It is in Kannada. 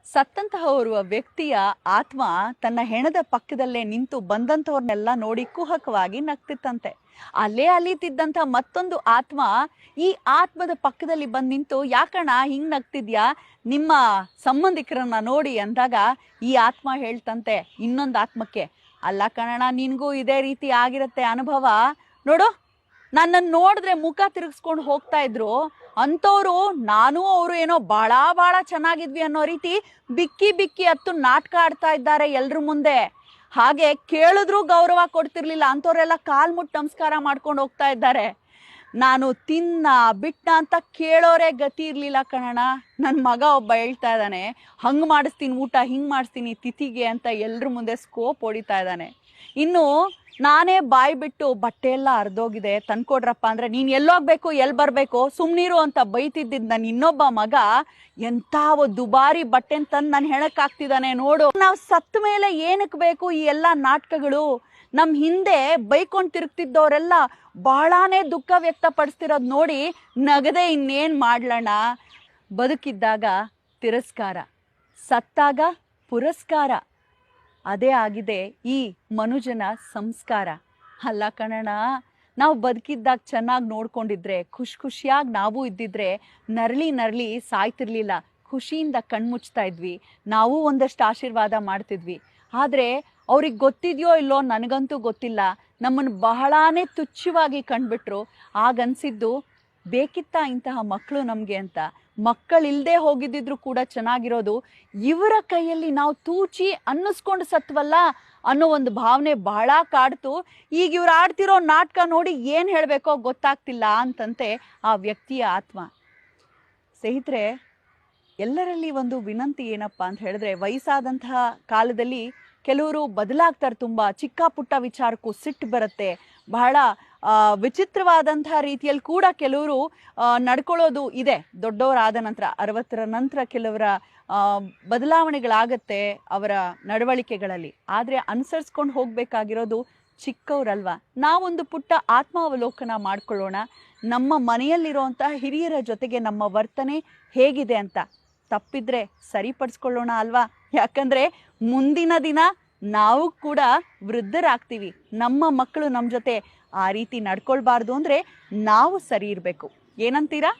ಸತ್ತಂತಹ ಓರ್ವ ವ್ಯಕ್ತಿಯ ಆತ್ಮ ತನ್ನ ಹೆಣದ ಪಕ್ಕದಲ್ಲೇ ನಿಂತು ಬಂದಂಥವ್ರನ್ನೆಲ್ಲ ನೋಡಿ ಕುಹಕವಾಗಿ ನಗ್ತಿತ್ತಂತೆ. ಅಲ್ಲೇ ಅಲೀತಿದ್ದಂಥ ಮತ್ತೊಂದು ಆತ್ಮ ಈ ಆತ್ಮದ ಪಕ್ಕದಲ್ಲಿ ಬಂದು ನಿಂತು, ಯಾಕಣ್ಣ ಹಿಂಗ್ ನಗ್ತಿದ್ಯಾ, ನಿಮ್ಮ ಸಂಬಂಧಿಕರನ್ನ ನೋಡಿ ಅಂದಾಗ ಈ ಆತ್ಮ ಹೇಳ್ತಂತೆ ಇನ್ನೊಂದು ಆತ್ಮಕ್ಕೆ, ಅಲ್ಲ ಕಣಣ್ಣ, ನಿನ್ಗೂ ಇದೇ ರೀತಿ ಆಗಿರತ್ತೆ ಅನುಭವ ನೋಡು, ನನ್ನನ್ನು ನೋಡಿದ್ರೆ ಮುಖ ತಿರುಗಿಸ್ಕೊಂಡು ಹೋಗ್ತಾ ಇದ್ರು ಅಂತವ್ರು, ನಾನು ಅವರು ಏನೋ ಬಹಳ ಚೆನ್ನಾಗಿದ್ವಿ ಅನ್ನೋ ರೀತಿ ಬಿಕ್ಕಿ ಬಿಕ್ಕಿ ಹತ್ತು ನಾಟಕ ಆಡ್ತಾ ಇದ್ದಾರೆ ಎಲ್ರ ಮುಂದೆ. ಹಾಗೆ ಕೇಳಿದ್ರು ಗೌರವ ಕೊಡ್ತಿರ್ಲಿಲ್ಲ, ಅಂತವ್ರೆಲ್ಲ ಕಾಲ್ ಮುಟ್ಟು ನಮಸ್ಕಾರ ಮಾಡ್ಕೊಂಡು ಹೋಗ್ತಾ ಇದ್ದಾರೆ. ನಾನು ತಿನ್ನ ಬಿಟ್ಟ ಅಂತ ಕೇಳೋರೇ ಗತಿ ಇರ್ಲಿಲ್ಲ ಕಣಣ್ಣ. ನನ್ನ ಮಗ ಒಬ್ಬ ಹೇಳ್ತಾ ಇದ್ದಾನೆ, ಹಂಗ್ ಮಾಡಿಸ್ತೀನಿ ಊಟ, ಹಿಂಗ್ ಮಾಡಿಸ್ತೀನಿ ತಿಥಿಗೆ ಅಂತ ಎಲ್ರ ಮುಂದೆ ಸ್ಕೋಪ್ ಹೊಡಿತಾ ಇದ್ದಾನೆ. ಇನ್ನು ನಾನೇ ಬಾಯಿ ಬಿಟ್ಟು ಬಟ್ಟೆ ಎಲ್ಲ ಹರಿದೋಗಿದೆ ತಂದ್ಕೊಡ್ರಪ್ಪ ಅಂದ್ರೆ, ನೀನ್ ಎಲ್ಲೋಗ್ಬೇಕು ಎಲ್ಲಿ ಬರ್ಬೇಕು ಸುಮ್ನೀರು ಅಂತ ಬೈತಿದ್ದಿದ್ ನನ್ನ ಇನ್ನೊಬ್ಬ ಮಗ ಎಂಥ ದುಬಾರಿ ಬಟ್ಟೆ ತಂದು ನನ್ನ ಹೆಣಕ್ ಹಾಕ್ತಿದ್ದಾನೆ ನೋಡು. ನಾವು ಸತ್ತ ಮೇಲೆ ಏನಕ್ಕೆ ಬೇಕು ಈ ಎಲ್ಲ ನಾಟಕಗಳು? ನಮ್ ಹಿಂದೆ ಬೈಕೊಂಡ್ ತಿರುಗ್ತಿದ್ದವರೆಲ್ಲ ಬಹಳಾನೇ ದುಃಖ ವ್ಯಕ್ತಪಡಿಸ್ತಿರೋದು ನೋಡಿ ನಗದೆ ಇನ್ನೇನ್ ಮಾಡ್ಲಣ್ಣ. ಬದುಕಿದ್ದಾಗ ತಿರಸ್ಕಾರ, ಸತ್ತಾಗ ಪುರಸ್ಕಾರ, ಅದೇ ಆಗಿದೆ ಈ ಮನುಜನ ಸಂಸ್ಕಾರ. ಅಲ್ಲ ಕಣಣ್ಣ, ನಾವು ಬದುಕಿದ್ದಾಗ ಚೆನ್ನಾಗಿ ನೋಡ್ಕೊಂಡಿದ್ರೆ, ಖುಷಿಯಾಗಿ ನಾವು ಇದ್ದಿದ್ರೆ ನರಳಿ ಸಾಯ್ತಿರ್ಲಿಲ್ಲ, ಖುಷಿಯಿಂದ ಕಣ್ಮುಚ್ತಾ ಇದ್ವಿ, ನಾವು ಒಂದಷ್ಟು ಆಶೀರ್ವಾದ ಮಾಡ್ತಿದ್ವಿ. ಆದರೆ ಅವ್ರಿಗೆ ಗೊತ್ತಿದೆಯೋ ಇಲ್ಲೋ ನನಗಂತೂ ಗೊತ್ತಿಲ್ಲ, ನಮ್ಮನ್ನು ಬಹಳಾನೇ ತುಚ್ಛವಾಗಿ ಕಂಡ್ಬಿಟ್ರು. ಆಗನ್ಸಿದ್ದು, ಬೇಕಿತ್ತ ಇಂತಹ ಮಕ್ಕಳು ನಮಗೆ ಅಂತ. ಮಕ್ಕಳಿಲ್ಲದೆ ಹೋಗಿದ್ದಿದ್ರು ಕೂಡ ಚೆನ್ನಾಗಿರೋದು, ಇವರ ಕೈಯಲ್ಲಿ ನಾವು ತೂಚಿ ಅನ್ನಿಸ್ಕೊಂಡು ಸತ್ವಲ್ಲ ಅನ್ನೋ ಒಂದು ಭಾವನೆ ಬಹಳ ಕಾಡ್ತು. ಈಗ ಇವ್ರು ಆಡ್ತಿರೋ ನಾಟಕ ನೋಡಿ ಏನು ಹೇಳಬೇಕೋ ಗೊತ್ತಾಗ್ತಿಲ್ಲ ಅಂತಂತೆ ಆ ವ್ಯಕ್ತಿಯ ಆತ್ಮ. ಸ್ನೇಹಿತರೆ, ಎಲ್ಲರಲ್ಲಿ ಒಂದು ವಿನಂತಿ ಏನಪ್ಪ ಅಂತ ಹೇಳಿದ್ರೆ, ವಯಸ್ಸಾದಂತಹ ಕಾಲದಲ್ಲಿ ಕೆಲವರು ಬದಲಾಗ್ತಾರೆ. ತುಂಬ ಚಿಕ್ಕ ಪುಟ್ಟ ವಿಚಾರಕ್ಕೂ ಸಿಟ್ಟು ಬರುತ್ತೆ, ಬಹಳ ವಿಚಿತ್ರವಾದಂತಹ ರೀತಿಯಲ್ಲಿ ಕೂಡ ಕೆಲವರು ನಡ್ಕೊಳ್ಳೋದು ಇದೆ. ದೊಡ್ಡವರಾದ ನಂತರ 60ರ ನಂತರ ಕೆಲವರ ಬದಲಾವಣೆಗಳಾಗತ್ತೆ ಅವರ ನಡವಳಿಕೆಗಳಲ್ಲಿ. ಆದರೆ ಅನುಸರಿಸ್ಕೊಂಡು ಹೋಗ್ಬೇಕಾಗಿರೋದು ಚಿಕ್ಕವರಲ್ವಾ. ನಾವೊಂದು ಪುಟ್ಟ ಆತ್ಮಾವಲೋಕನ ಮಾಡ್ಕೊಳ್ಳೋಣ. ನಮ್ಮ ಮನೆಯಲ್ಲಿರುವಂತಹ ಹಿರಿಯರ ಜೊತೆಗೆ ನಮ್ಮ ವರ್ತನೆ ಹೇಗಿದೆ ಅಂತ, ತಪ್ಪಿದ್ರೆ ಸರಿಪಡಿಸ್ಕೊಳ್ಳೋಣ ಅಲ್ವಾ. ಯಾಕಂದ್ರೆ ಮುಂದಿನ ದಿನ ನಾವು ಕೂಡ ವೃದ್ಧರಾಗ್ತೀವಿ. ನಮ್ಮ ಮಕ್ಕಳು ನಮ್ಮ ಜೊತೆ ಆ ರೀತಿ ನಡ್ಕೊಳ್ಬಾರ್ದು ಅಂದ್ರೆ ನಾವು ಸರಿ ಇರಬೇಕು. ಏನಂತೀರಾ?